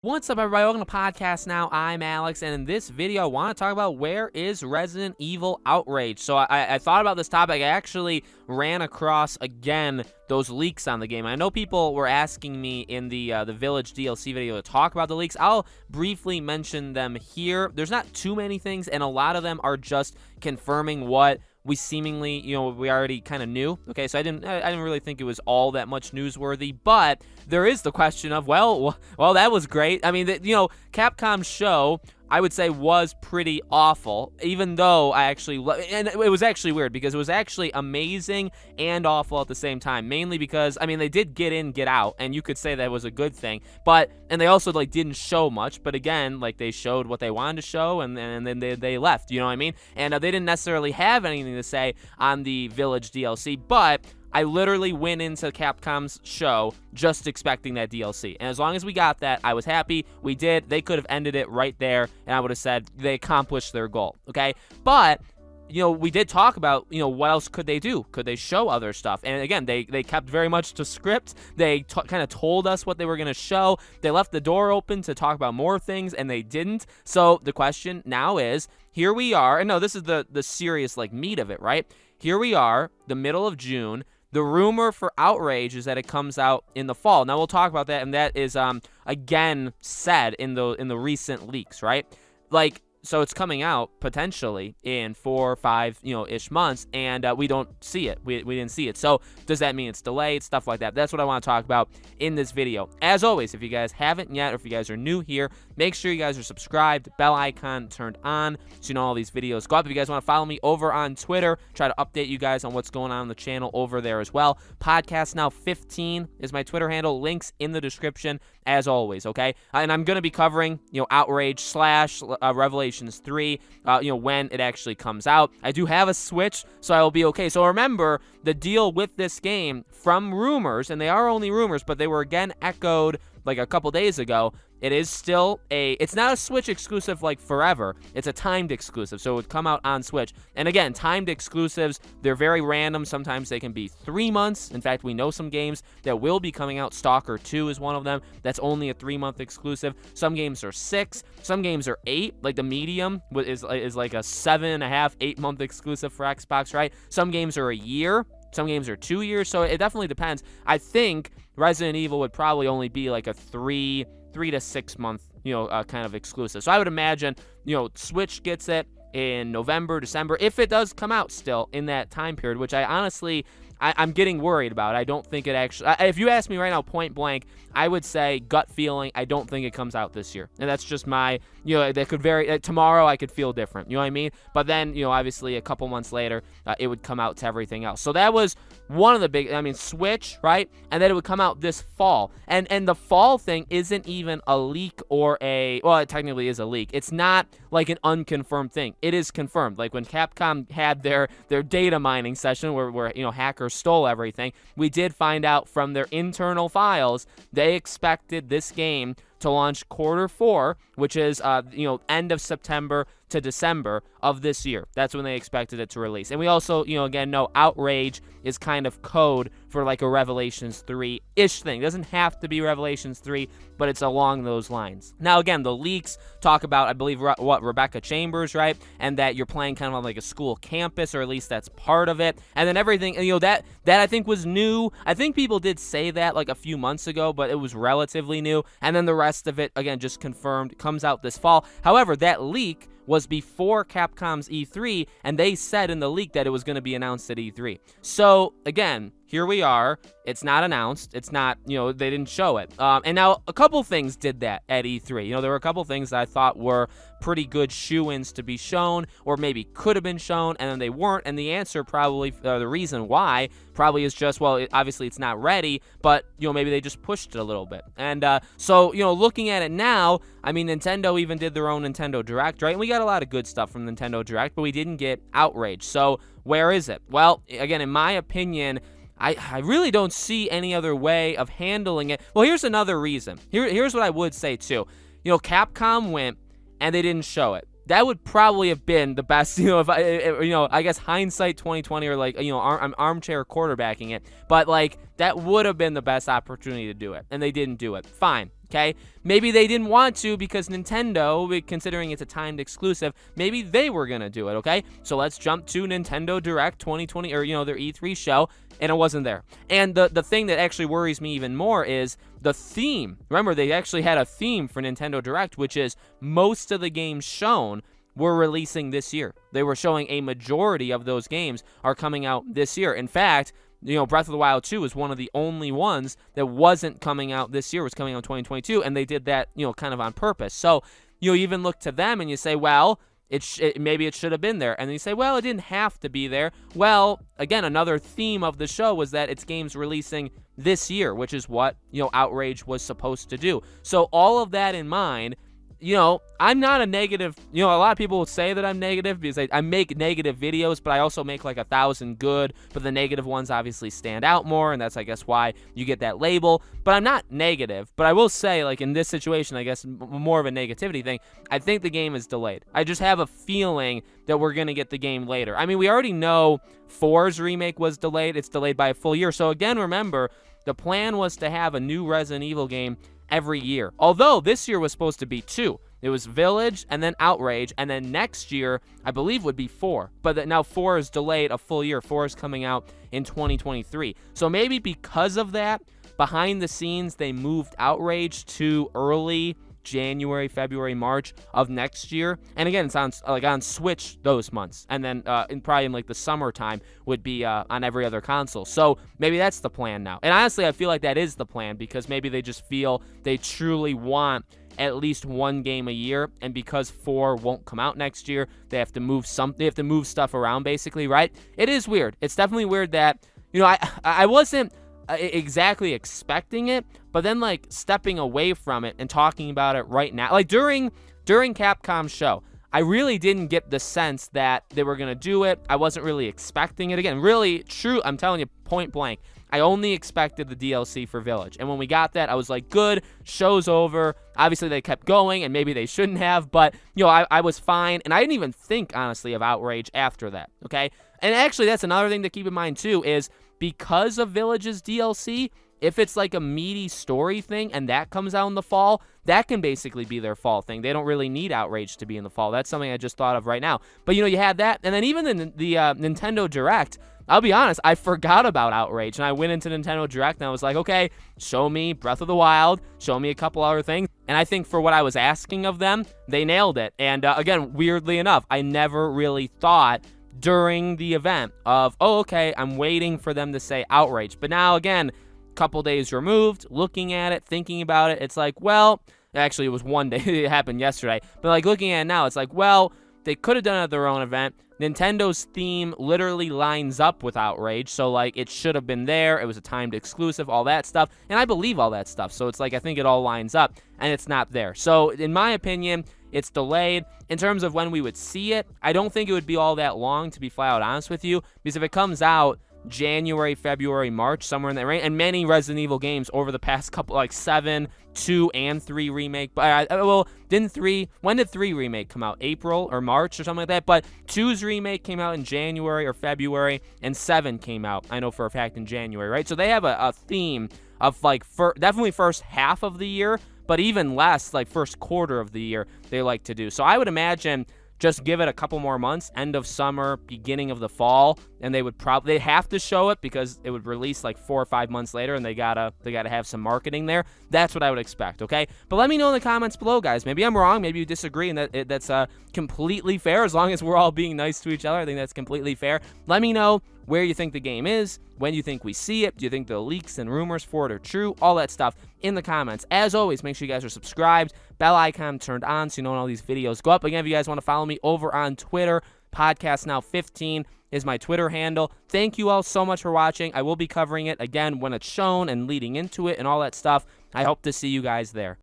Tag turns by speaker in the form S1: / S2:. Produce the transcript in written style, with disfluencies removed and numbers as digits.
S1: What's up, everybody? Welcome to Podcast Now. I'm Alex, and in this video, I want to talk about where is Resident Evil Outrage. So I thought about this topic. I actually ran across, again, those leaks on the game. I know people were asking me in the Village DLC video to talk about the leaks. I'll briefly mention them here. There's not too many things, and a lot of them are just confirming what we seemingly, we already kind of knew. Okay, so I didn't really think it was all that much newsworthy, but there is the question of, well, that was great. I mean, Capcom's show, I would say, was pretty awful, even though and it was actually weird because it was actually amazing and awful at the same time, mainly because, I mean, they did get in, get out, and you could say that was a good thing, and they also, didn't show much, but again, they showed what they wanted to show, and then they left, you know what I mean? And they didn't necessarily have anything to say on the Village DLC, but I literally went into Capcom's show just expecting that DLC. And as long as we got that, I was happy. We did. They could have ended it right there, and I would have said they accomplished their goal, okay? But, we did talk about, what else could they do? Could they show other stuff? And again, they kept very much to script. They kind of told us what they were going to show. They left the door open to talk about more things, and they didn't. So the question now is, here we are. And no, this is the serious, meat of it, right? Here we are, the middle of June. The rumor for Outrage is that it comes out in the fall. Now, we'll talk about that, and that is, again, said in the recent leaks, right? So it's coming out, potentially, in 4 or 5, ish months, and we don't see it. We didn't see it. So does that mean it's delayed? Stuff like that. That's what I want to talk about in this video. As always, if you guys haven't yet, or if you guys are new here, make sure you guys are subscribed, bell icon turned on, so you know all these videos go up. If you guys want to follow me over on Twitter, try to update you guys on what's going on the channel over there as well. Podcast Now 15 is my Twitter handle. Links in the description, as always, okay? And I'm going to be covering, Outrage / Revelations 3, when it actually comes out. I do have a Switch, so I will be okay. So remember, the deal with this game from rumors, and they are only rumors, but they were again echoed a couple days ago. It is still it's not a Switch exclusive forever. It's a timed exclusive, so it would come out on Switch. And again, timed exclusives, they're very random. Sometimes they can be 3 months. In fact, we know some games that will be coming out. Stalker 2 is one of them. That's only a 3-month exclusive. Some games are 6. Some games are 8. The Medium is like a 7.5, 8-month exclusive for Xbox, right? Some games are a year. Some games are 2 years, so it definitely depends. I think Resident Evil would probably only be a 3 to 6 month, kind of exclusive. So I would imagine, Switch gets it in November, December, if it does come out still in that time period, which I honestly, I'm getting worried about. I don't think it actually, if you ask me right now, point blank, I would say gut feeling, I don't think it comes out this year. And that's just my, that could vary. Tomorrow I could feel different, you know what I mean? But then, obviously a couple months later, it would come out to everything else. So that was one of the big, Switch, right? And then it would come out this fall. And the fall thing isn't even a leak or well, it technically is a leak. It's not an unconfirmed thing. It is confirmed. When Capcom had their data mining session where hackers stole everything, we did find out from their internal files they expected this game to launch Q4, which is end of September to December of this year. That's when they expected it to release. And we also, again, know Outrage is kind of code for a Revelations 3-ish thing. It doesn't have to be Revelations 3, but it's along those lines. Now, again, the leaks talk about, I believe, Rebecca Chambers, right? And that you're playing kind of on a school campus, or at least that's part of it. And then everything, that I think was new. I think people did say that a few months ago, but it was relatively new. And then the rest of it, again, just confirmed, comes out this fall. However, that leak was before Capcom's E3, and they said in the leak that it was going to be announced at E3. So, again, here we are. It's not announced. It's not, they didn't show it. And now a couple things did that at E3. There were a couple things that I thought were pretty good shoo-ins to be shown, or maybe could have been shown, and then they weren't. And the answer probably, the reason why, probably is just, well, obviously it's not ready, but, maybe they just pushed it a little bit. And so, looking at it now, Nintendo even did their own Nintendo Direct, right? And we got a lot of good stuff from Nintendo Direct, but we didn't get Outrage. So where is it? Well, again, in my opinion, I really don't see any other way of handling it. Well, here's another reason. Here's what I would say, too. Capcom went, and they didn't show it. That would probably have been the best, if I guess hindsight 2020, or I'm armchair quarterbacking it. But, that would have been the best opportunity to do it, and they didn't do it. Fine. Okay, maybe they didn't want to because Nintendo, considering it's a timed exclusive, maybe they were gonna do it. Okay, so let's jump to Nintendo Direct 2020, or their E3 show, and it wasn't there. And the thing that actually worries me even more is the theme. Remember, they actually had a theme for Nintendo Direct, which is most of the games shown were releasing this year. They were showing a majority of those games are coming out this year. In fact, Breath of the Wild 2 is one of the only ones that wasn't coming out this year, was coming out in 2022, and they did that, kind of on purpose. So, you even look to them and you say, well, maybe it should have been there. And then you say, well, it didn't have to be there. Well, again, another theme of the show was that it's games releasing this year, which is what, Outrage was supposed to do. So all of that in mind, I'm not a negative, a lot of people will say that I'm negative because I make negative videos, but I also make like 1,000 good, but the negative ones obviously stand out more, and that's, I guess, why you get that label. But I'm not negative, but I will say, like, in this situation, I guess more of a negativity thing, I think the game is delayed. I just have a feeling that we're going to get the game later. I mean, we already know 4's remake was delayed. It's delayed by a full year. So again, remember, the plan was to have a new Resident Evil game every year. Although this year was supposed to be 2. It was Village and then Outrage, and then next year, I believe, would be 4. But now 4 is delayed a full year. 4 is coming out in 2023. So maybe because of that, behind the scenes, they moved Outrage to early January, February, March of next year. And again, it's on Switch those months. And then probably in like the summertime would be on every other console. So maybe that's the plan now. And honestly, I feel like that is the plan because maybe they just feel they truly want at least one game a year, and because 4 won't come out next year, they have to move stuff around, basically, right? It is weird. It's definitely weird that, I wasn't exactly expecting it, but then like stepping away from it and talking about it right now, like during Capcom's show, I really didn't get the sense that they were gonna do it. I wasn't really expecting it. Again, really true, I'm telling you point blank, I only expected the DLC for Village. And when we got that, I was like, good, show's over. Obviously, they kept going, and maybe they shouldn't have, but, I was fine. And I didn't even think, honestly, of Outrage after that, okay? And actually, that's another thing to keep in mind, too, is because of Village's DLC, if it's like a meaty story thing and that comes out in the fall, that can basically be their fall thing. They don't really need Outrage to be in the fall. That's something I just thought of right now. But, you had that. And then even the Nintendo Direct, I'll be honest, I forgot about Outrage, and I went into Nintendo Direct, and I was like, okay, show me Breath of the Wild, show me a couple other things, and I think for what I was asking of them, they nailed it. And again, weirdly enough, I never really thought during the event of, oh, okay, I'm waiting for them to say Outrage. But now, again, a couple days removed, looking at it, thinking about it, it's like, well, actually, it was one day, it happened yesterday, but like looking at it now, it's like, well, they could have done it at their own event. Nintendo's theme literally lines up with Outrage, so like it should have been there. It was a timed exclusive, all that stuff, and I believe all that stuff. So it's like I think it all lines up, and it's not there. So in my opinion, it's delayed. In terms of when we would see it, I don't think it would be all that long, to be flat out honest with you, because if it comes out January, February, March, somewhere in that range, and many Resident Evil games over the past couple, like 7, 2, and 3 remake. But when did 3 remake come out? April or March or something like that? But 2's remake came out in January or February, and 7 came out, I know for a fact, in January, right? So they have a theme of like definitely first half of the year, but even less like first quarter of the year they like to do. So I would imagine just give it a couple more months, end of summer, beginning of the fall, and they'd have to show it because it would release like 4 or 5 months later, and they gotta have some marketing there. That's what I would expect, okay? But let me know in the comments below, guys. Maybe I'm wrong, maybe you disagree, and that's completely fair. As long as we're all being nice to each other, I think that's completely fair. Let me know where you think the game is, when you think we see it, do you think the leaks and rumors for it are true, all that stuff in the comments. As always, make sure you guys are subscribed, bell icon turned on so you know when all these videos go up. Again, if you guys want to follow me over on Twitter, PodcastNow15 is my Twitter handle. Thank you all so much for watching. I will be covering it again when it's shown and leading into it and all that stuff. I hope to see you guys there.